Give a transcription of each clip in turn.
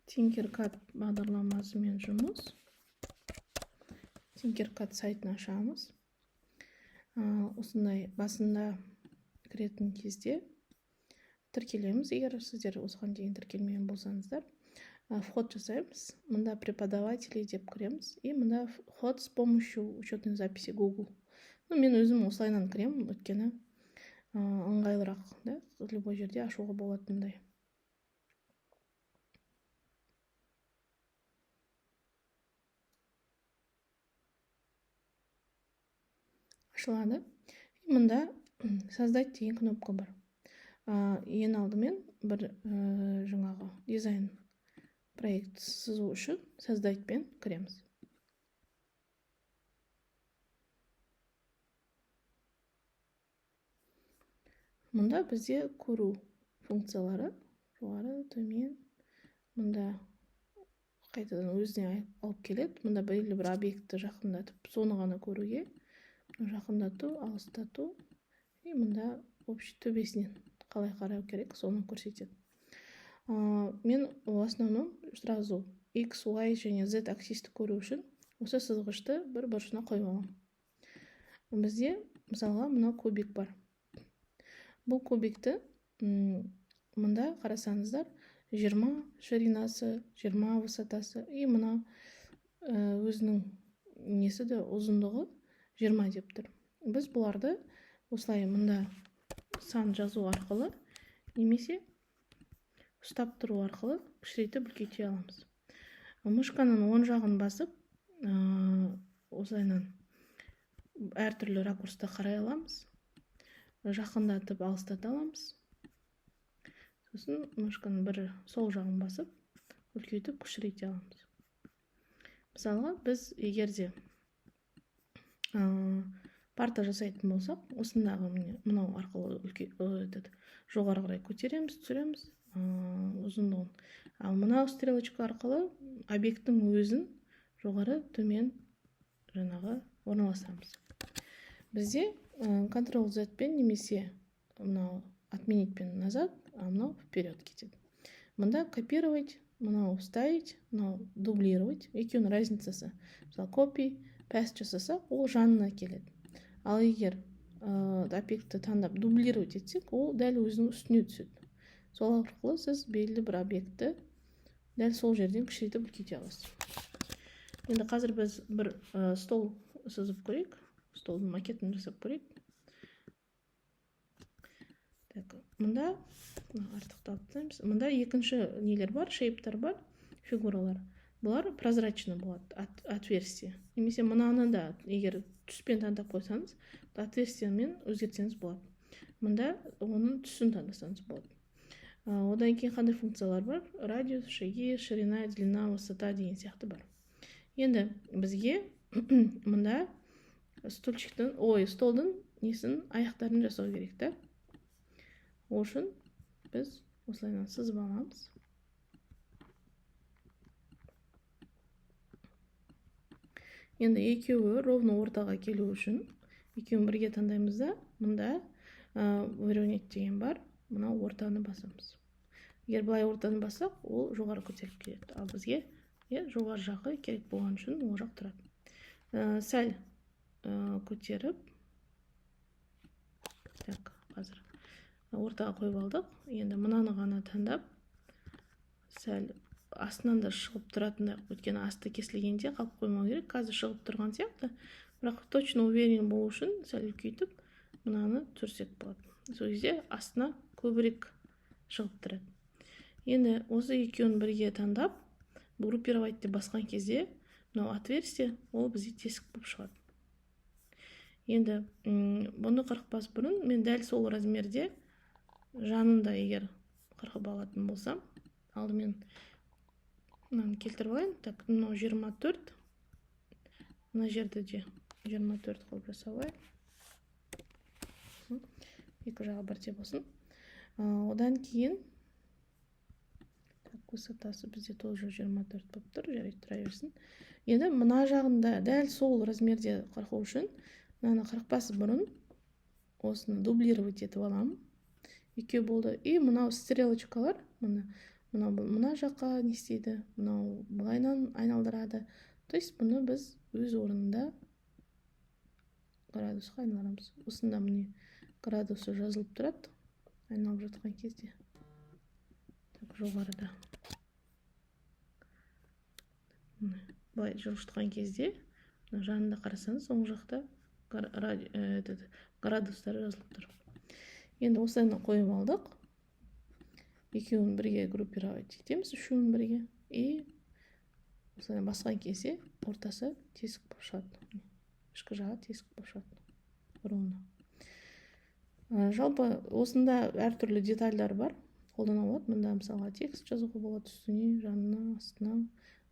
Tinkercad бағдарламасымен жұмыс. Tinkercad сайтын ашамыз. Осындай басында кіретін кезде тіркелеміз. Егер сіздер осыған дейін тіркелмеген болсаңыздар, вход жасаймыз. Мында преподаватели деп кіреміз. И мында вход с помощью учетной записи Google. Мен өзім осылайнан кіремін, өткені ыңғайлырақ, да? Любой жерде ашуға болатындай. Ашылады. Мында создать деген кнопка бар. Ең алдымен бір жаңағы дизайн проект сызу үшін создать пен кіреміз. Мұнда бізде көру функциялары жоғары, төмен. Мұнда қайтадан өзіне алып келеді. Мұнда белгілі бір объектті жақындатып, соны ғана көруге, жақындату, алыстату. И мұнда общий төбесінен қалай қарау керек, соны көрсетеді. Мен в основном сразу X, Y және Z аксисті көру үшін осы сызғышты бір бұрышына қойып аламын. Бізде мысалға мына кубик бар. Бұл кубикті мында қарасаңыздар 20 ширинасы, 20 высотасы, и мына өзінің несі де ұзындығы 20 деп тұр. Біз бұларды осылай мында сан жазу арқылы немесе ұстап тұру арқылы кішірейтіп үлкейте аламыз. Мышканың оң жағын басып, осылайнан әртүрлі ракурста қарай аламыз. Жақындатып алыстата аламыз. Сосын мышканың бір сол жағын басып, үлкейтіп кішірейте аламыз. Мысалға, біз егерде парта жасайтын болсақ, осындағы мынау арқылы жоғары қарай көтереміз, түсіреміз ұзындығын. Ал мынау стрелочка арқылы объекттің өзін жоғары, төмен жаңағы орналастырамыз. Бізде Ctrl-Z пен немесе мынау отменить пен назад, а мынау вперед кетеді. Мында копировать, мынау вставить, мынау дублировать. Екеуінің разницасы. Мысалы, copy, paste жасаса, ол жанына келеді. Ал егер объектті таңдап дублировать етсек, ол дәл өзінің үстіне түседі. Сол арқылы сіз белгілі бір объектті дәл сол жерден кішірейтіп үлкейте аласыз. Енді қазір біз бір стол сызып көрейік. Столдың макетін жасап көрейік. Мында артықталып, мында екінші нелер бар, шейптер бар, фигуралар. Бұлар прозрачны болады, отверстие. Немесе мынаны да, егер түспен таңдап қойсаңыз, отверстиямен өзгертсеңіз болады. Мында оның түсін таңдасаңыз болады. Одан кейін қандай функциялар бар? Радиус, шеги, ширина, длина, высота деген сияқты бар. Енді бізге мында столдың несін аяқтарын жасау керек, та? Ол үшін біз осылайнан сызып аламыз. Енді екеуі ровно ортаға келу үшін екеуін бірге таңдаймыз да, мында выровнять деген бар, мына ортаны басамыз. Егер былай ортаны бассақ, ол жоғары көтеріліп келеді. Ал бізге жоғары жағы керек болған үшін ол жақ тұрады. Сәл көтеріп, қазір ортаға қойып алдық. Енді мынаны ғана таңдап, сәл астынан да шығып тұратындай, өйткені асты кесілгенде қалып қоймау керек. Қазір шығып тұрған сияқты, бірақ точно уверен болу үшін сәл үлкейтіп, мынаны түсірсек болады. Сол кезде астына көбірек шығып тұрады. Енді осы екеуін бірге таңдап, группировать деп басқан кезде, мынау отверстие, ол бізде тесік болып шығады. Енді бұны қырықпас бұрын мен дәл сол размерде жанында егер қырқып алатын болсам, алдымен мынаны келтіріп алайын. Так, мынау 24. Мына жерді де 24 қылып жасалайын. Екі жағы бірдей болсын. Одан кейін высотасы бізде тоже 24 болып тұр, жарайды, тұра берсін. Енді мына жағында дәл сол размерде қырқу үшін мынаны қырықпас бұрын осыны дублировать етіп аламын. екеу болды. И мынау стрелочкалар мына жаққа не істейді, мынау былайынан айналдырады. То есть бұны біз өз орнында градусқа айналдырамыз. Осында міне градусы жазылып тұрады айналып жатқан кезде. Так, жоғарыда былай жылжытқан кезде жанында қарасаңыз оң жақта градустары жазылып тұр. Енді осыны қойып алдық. Екеуін бірге группировать етеміз, үшеуін бірге. И осыны басқан кезде ортасы тесік болып шығады. Ішкі жағы тесік болып шығады. Ровно. Жалпы осында әртүрлі детальдар бар. Қолдана болады. Мұнда мысалға текст жазуға болады, үстіне, жанына, астына.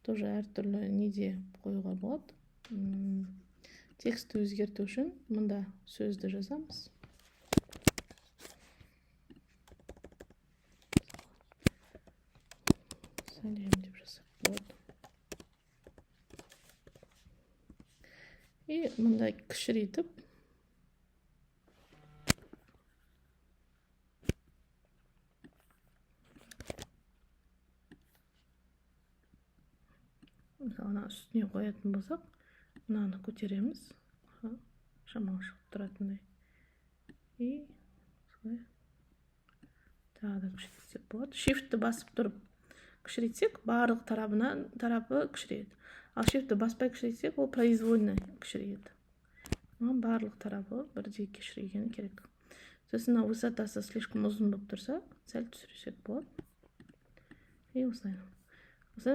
Тоже әртүрлі неде қоюға болады. Тексті өзгерту үшін мұнда сөзді жазамыз. Сәлем деп жазсақ болады. И мұнда кішірейтіп мысалы үстіне қоятын болсақ, мынаны көтереміз. Шамалы шығып тұратындай. И тағы да кішірейтсек болады. Shift-ті басып тұрып кішірейтсек, барлық тарапы кішірейді. Ал Shift-ті баспай кішірейтсек, ол произвольно кішірейді. Барлық тарапы бірдей кішірейгені керек. Сосын высотасы слишком ұзын болып тұрса, сәл түсірсек болады. И осылай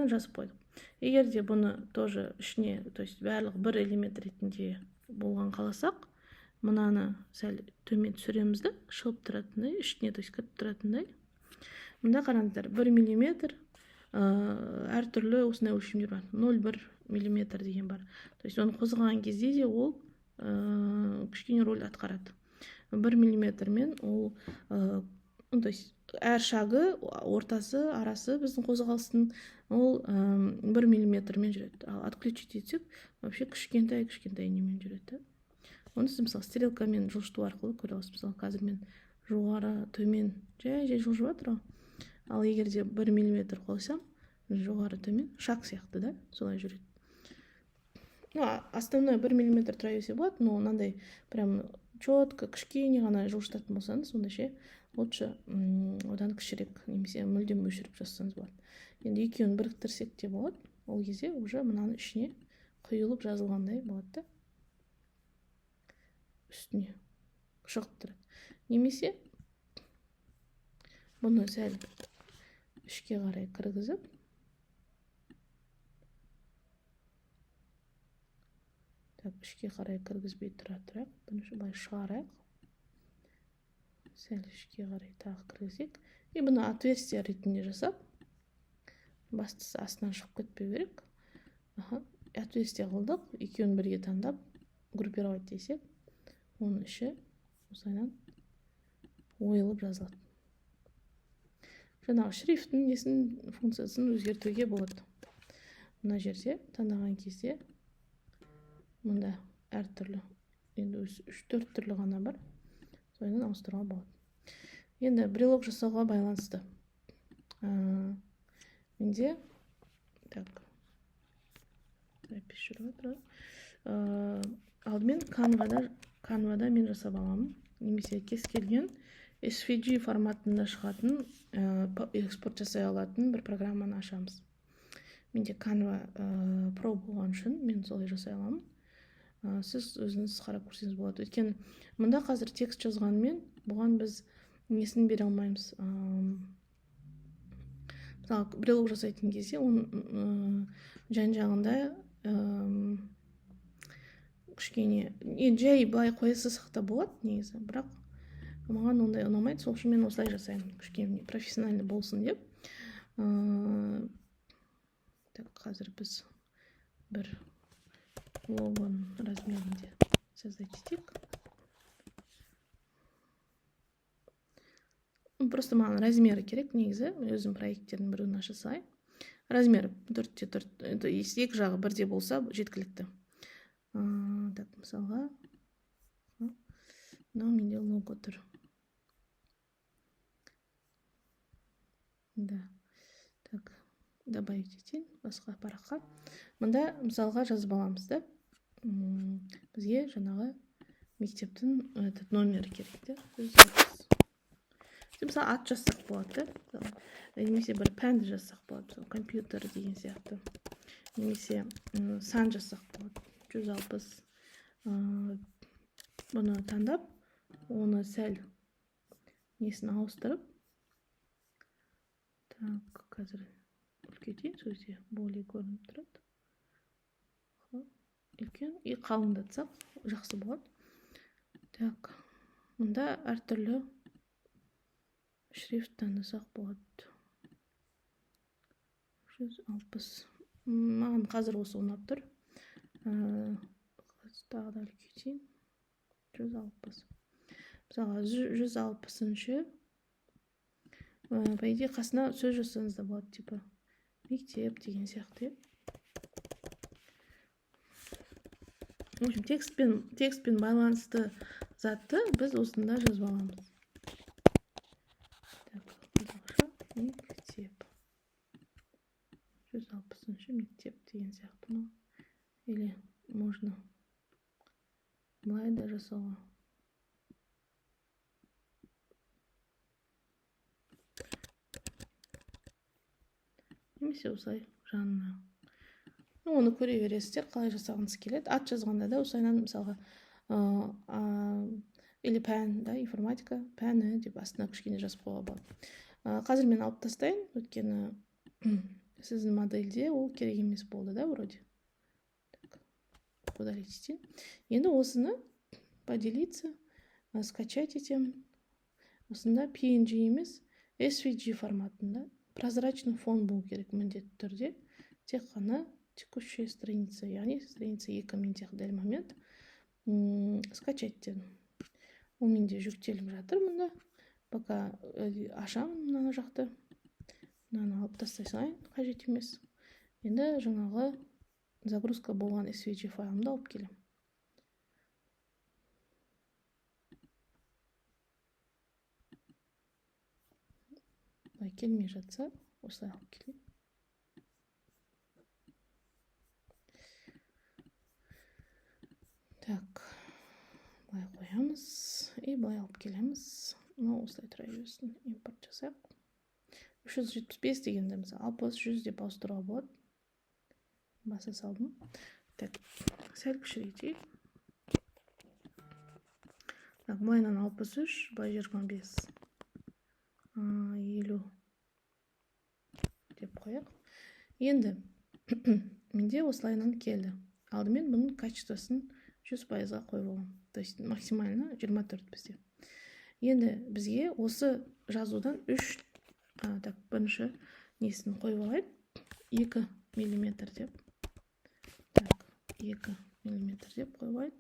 жазып қойдық. Егер де бұны тоже ішіне, то есть барлық бір элемент ретінде болған қаласақ, мынаны сәл төмен түсіремізді, шығып тұратындай, ішіне, то есть кіріп тұратындай. Мұнда қараңыздар, 1 миллиметр әртүрлі осындай өлшемдер бар. 0,1 миллиметр деген бар. То есть оны қозғаған кезде де ол кішкене роль атқарады. 1 миллиметрмен ол, то есть әр шағы, ортасы, арасы біздің қозғалыстың ол 1 миллиметрмен жүреді. Ал отключить етсек, вообще кішкентай немен жүреді. Оны сіз мысалы стрелкамен жылжыту арқылы көре аласыз. Мысалы қазір мен жоғары, төмен жай жылжып жатыр. Ал егер де 1 миллиметр қойсам, жоғары, төмен шаг сияқты да, солай жүреді. Основной 1 миллиметр тұра берсе болады, но мынандай прям четко, кішкене ғана жылжытатын болсаңыз, онда ше лучше одан кішірек немесе мүлдем өшіріп жазсаңыз болады. Енді екеуін біріктірсек те болады. Ол кезде уже мынаны ішіне құйылып жазылғандай болады да. Үстіне шығып тұрады. Немесе бұны сәл ішке қарай кіргізіп, ішке қарай кіргізбей тұратырақ, бұны былай шығарайық. Сәл ішке қарай тағы кіргізсек. И бұны отверстие ретінде жасап, бастысы астынан шығып кетпей берек. Отверстие қылдық, екеуін бірге таңдап, группировать десек, оның іші осылайдан ойылып жазылады. Жаңағы шрифтің функциясын өзгертуге болады. Мына жерде таңдаған кезде мұнда әртүрлі, енді 3-4 түрлі ғана бар, содан ауыстыруға болады. Енді брелок жасауға байланысты. Менде алдымен Canva'да мен жасап аламын. Немесе кез келген SVG форматында шығатын, экспорт жасай алатын бір программаны ашамыз. Менде Canva Pro болған үшін мен солай жасай аламын. Сіз өзіңіз қарап көрсеңіз болады. Өйткені мұнда қазір текст жазғанмен бұған біз несін бере алмаймыз. Мысалы, брелок жасайтын кезде оның жан-жағында кішкене жай былай қоя салсақ та болады негізі, бірақ маған ондай ұнамайды. Сол үшін мен осылай жасаймын, кішкене профессиональный болсын деп. Қазір біз бір логоның размерінде создать етейік. Просто маған размері керек негізі, өзім проекттердің біреуін аша салайын. Размері 4-4, екі жағы бірде болса жеткілікті. Мысалға, менде лого тұр. Да. Так, добавить етейін басқа параққа. Мында мысалға жазып аламыз да. Бізге жаңағы мектептің этот номері керек те. Мысалы ат жазсақ болады да. Немесе бір пәнді жазсақ болады. Компьютер деген сияқты. Немесе сан жазсақ болады. 160. Бұны таңдап, оны сәл несін ауыстырып. Так, қазір үлкейтейін, сөзде более көрініп тұрады. Үлкен и қалыңдатсақ жақсы болады. Так, мұнда әртүрлі шрифт таңдасақ болады. 160. Маған қазір осы ұнап тұр. Тағы да үлкейтейін. 160. Мысалға 160-шы. По идее, қасына сөз жазсаңыз да болады, типа мектеп деген сияқты. В общем, текстпен байланысты затты біз осында жазып аламыз. Так, қазақша мектеп. 160-шы мектеп деген сияқты. Или можно былай да жасауға. Немесе осылай жанына. Оны көре бересіздер, қалай жасағыңыз келеді. Ат жазғанда да осылайнан мысалға или пән, да, информатика, пәні деп астына кішкене жазып қоюға болады. Қазір мен алып тастайын, өйткені сіздің модельде ол керек емес болды, да, вроде. Так, удалить етейін. Енді осыны поделиться, скачать етем. Осында PNG емес, SVG форматында прозрачный фон болу керек міндетті түрде. Тек қана текущая страница, яғни страница 2 мен тек дәл момент скачать дедім. Ол менде жүктеліп жатыр мұнда. Пока ашамын мына жақты. Мынаны алып тастай салайын, қажет емес. Енді жаңағы загрузка болған SVG файлымды алып келем. Келмей жатса, осылай алып келем. Так, былай қоямыз и былай алып келеміз. Осылай тұра берсін. Импорт жасайық. 375 дегенде мысалы 60-100 деп ауыстыруға болады. Баса салдым. Так, сәл кішірейтейік. Так, былайнан 63, былай 25. 50 деп қояқ. Енді менде осылайнан келді. Алдымен бұның качествосын 100%-ға қойып аламын. То есть максимально 24 бізде. Енді бізге осы жазудан 3 так, бірінші несін қойып алайын. 2 мм деп. Так, 2 мм деп қойып алайын.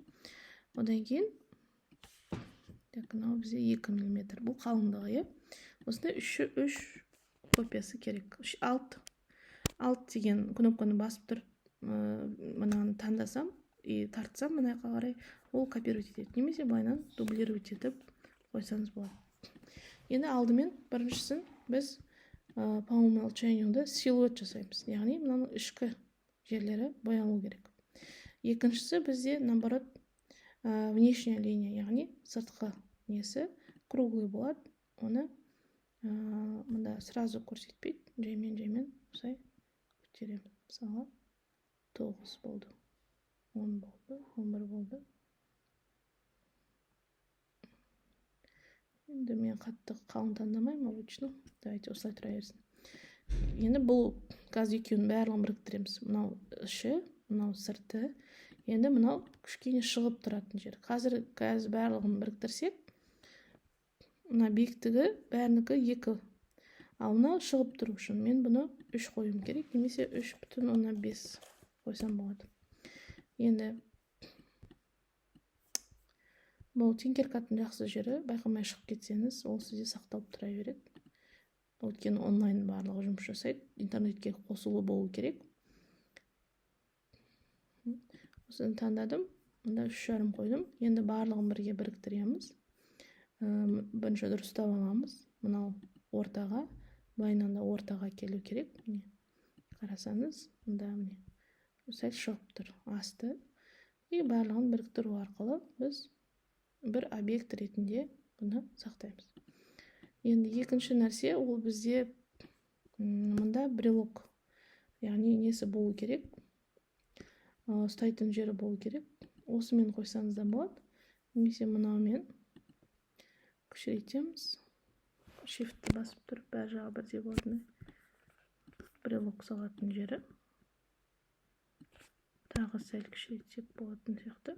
Одан кейін так, мынау бізде 2 мм. Бұл қалыңдығы, е. Осында 3 копиясы керек. Alt деген кнопканы басып тұрып, мынаны таңдасам и тартсам мына жаққа қарай, ол копировать етеді. Немесе былайнан дублировать етіп қойсаңыз болады. Енді алдымен біріншісін біз по умолчанию силуэт жасаймыз. Яғни мынаның ішкі жерлері боялу керек. Екіншісі бізде наоборот внешняя линия, яғни сыртқы несі круглый болады. Оны мында сразу көрсетпейді. Жаймен осылай көтеремін. Мысалы 9 болды. 10 болды. 11 болды. Енді мен қатты қалың таңдамаймын обычно. Давайте осылай тұра берсін. Енді бұл қазір екеуінің барлығын біріктіреміз. Мынау іші, мынау сырты. Енді мынау кішкене шығып тұратын жер. Қазір барлығын біріктірсек, мына биіктігі бәрінікі 2. Ал мынау шығып тұру үшін мен бұны 3 қойым керек, немесе 3,5 қойсам болады. Енді бұл Tinkercad'тың жақсы жері, байқамай шығып кетсеңіз, ол сізде сақталып тұра береді. Өйткені онлайн барлығы жұмыс жасайды, интернетке қосылу болу керек. Осыны таңдадым, мұнда 3,5 қойдым. Енді барлығын бірге біріктіреміз. Бірінші дұрыстап аламыз. Мынау ортаға, былайынан да ортаға келу керек. Міне қарасаңыз, мында міне сәл шығып тұр асты. И барлығын біріктіру арқылы біз бір объект ретінде бұны сақтаймыз. Енді екінші нәрсе, ол бізде мында брелок, яғни несі болу керек, ұстайтын жері болу керек. Осымен қойсаңыз да болады. Немесе мынаумен кішірейтеміз. Shift-ті басып тұрып, бәр жағы бірдей болатын. Брелок салатын жері. Тағы сәл кішірейтсек болатын сияқты.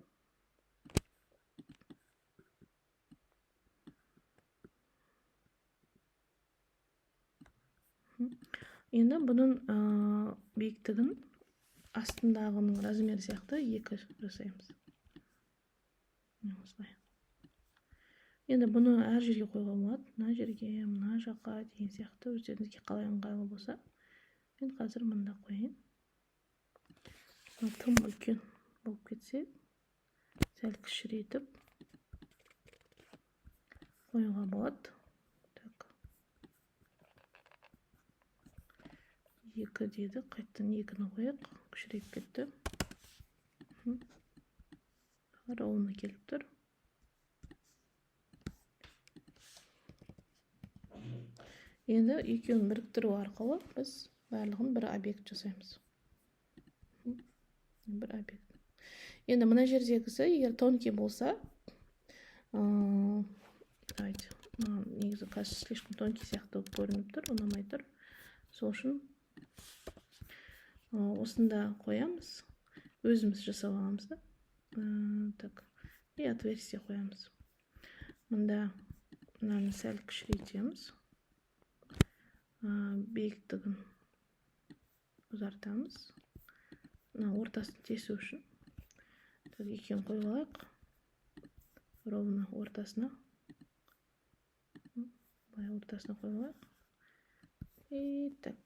Енді бұның биіктігін астындағының размері сияқты 2 жасаймыз. Осылай. Енді бұны әр жерге қойға болады. Мына жерге, мына жаққа деген сияқты өздеріңізге қалай ыңғайлы болса. Мен қазір мында қойайын. Тым үлкен болып кетсе, сәл кішірейтіп қоюға болады. Так. 2 деді, қайттан 2-ні қояқ, кішірейіп кетті. Ровно келіп тұр. Енді екеуін біріктіру арқылы біз барлығын бір объект жасаймыз. Бір объект. Енді мына жердегісі, егер тонкий болса, негізі қазір слишком тонкий сияқты көрініп тұр, ұнамай тұр. Сол үшін осында қоямыз, өзіміз жасап аламыз да. Так, и отверстие қоямыз. Мында мынаны сәл кішірейтеміз. Биіктігін ұзартамыз. Ортасын тесу үшін. Так, екеуін қойып алайық. Ровно ортасына. Былай ортасына қойып алайық. И так.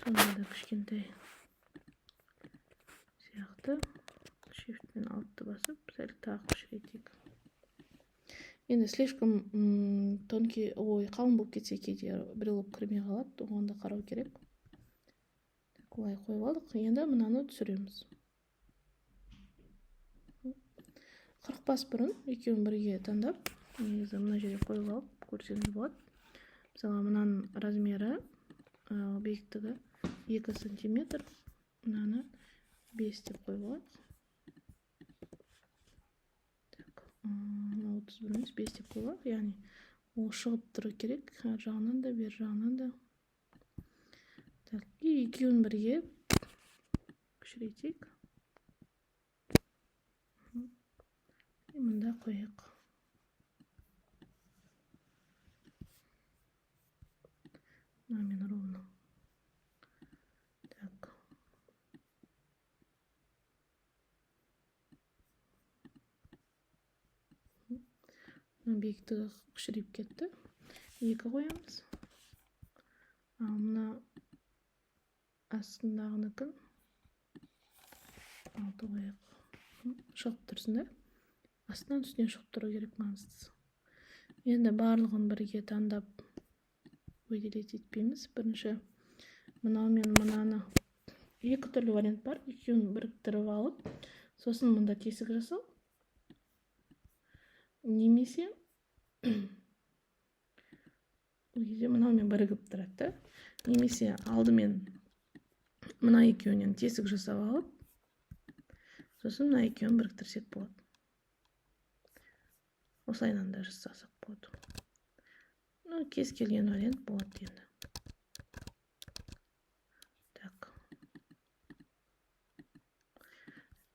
Сонда да кішкентай сияқты. Shift-пен алтты басып, сәл тағы кішірейтейік. Енді слишком тонкий, қалың болып кетсе кейде брелок кірмей қалады, оған да қарау керек. Олай қойып алдық. Енді мынаны түсіреміз. Қырықпас бұрын екеуін бірге таңдап, негізі мына жерге қойып алып, көрсеңіз болады. Мысалы, мынаның размері, биіктігі 2 сантиметр, мынаны 5 деп қойып алайық. 30 емес 5 деп қойып, яғни ол шығып тұру керек, әр жағынан да, бер жағынан да. Так, и екеуін бірге кішірейтейік. Мында қойық. Мынамен ровно. Так. Биіктігі кішірейіп кетті. 2 қоямыз. Мына астындағыныкін 6 қояқ. Шығып тұрсын да. Астынан үстінен шығып тұру керек маңыздысы. Енді барлығын бірге таңдап выделить етпейміз. Бірінші мынаумен мынаны 2 түрлі вариант бар. Екеуін біріктіріп алып, сосын мында тесік жасау. Немесе мынаумен бірігіп тұрады. Немесе алдымен мына екеуінен тесік жасап алып, сосын мына екеуін біріктірсек болады. Осылайынан да жасасақ болады. Кез келген вариант болады енді. Так.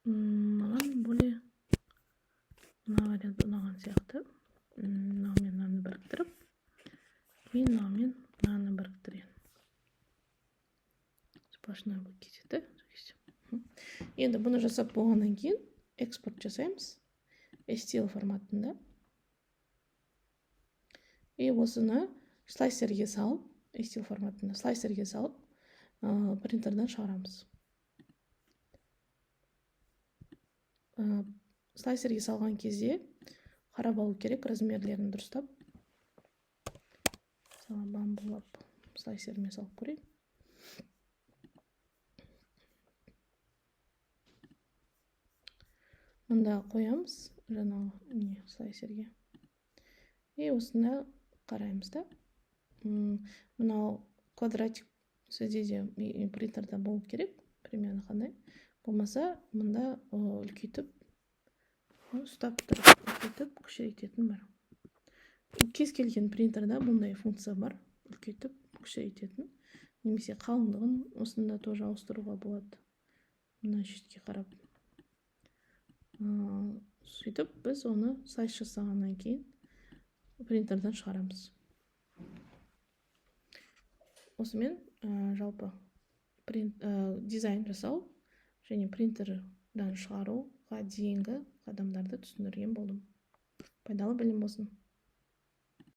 Маған более мына вариант ұнаған сияқты. Мынаумен мынаны біріктіріп, кейін мынаумен мынаны біріктірейін. Сплошной болып кетеді. Енді бұны жасап болғаннан кейін экспорт жасаймыз. STL форматында. И осыны слайсерге салып, STL форматында слайсерге салып, принтерден шығарамыз. Слайсерге салған кезде қарап алу керек, размерлерін дұрыстап. мысалы бамбулап слайсермен салып көрейін. Мында қоямыз жаңағы слайсерге. И осында қараймыз да. Мынау квадратик сізде де принтерда болу керек, примерно қандай. Болмаса, мында үлкейтіп, ұстап тұрып, үлкейтіп, кішірейтетін бар. Кез келген принтерда бұндай функция бар, үлкейтіп, кішірейтетін. Немесе қалыңдығын осында тоже ауыстыруға болады. Мына шетке қарап. Сөйтіп, біз оны сайз жасағаннан кейін принтерден шығарамыз. Осымен жалпы дизайн жасау және принтерден шығаруға дейінгі қадамдарды түсіндірген болдым. Пайдалы білім болсын.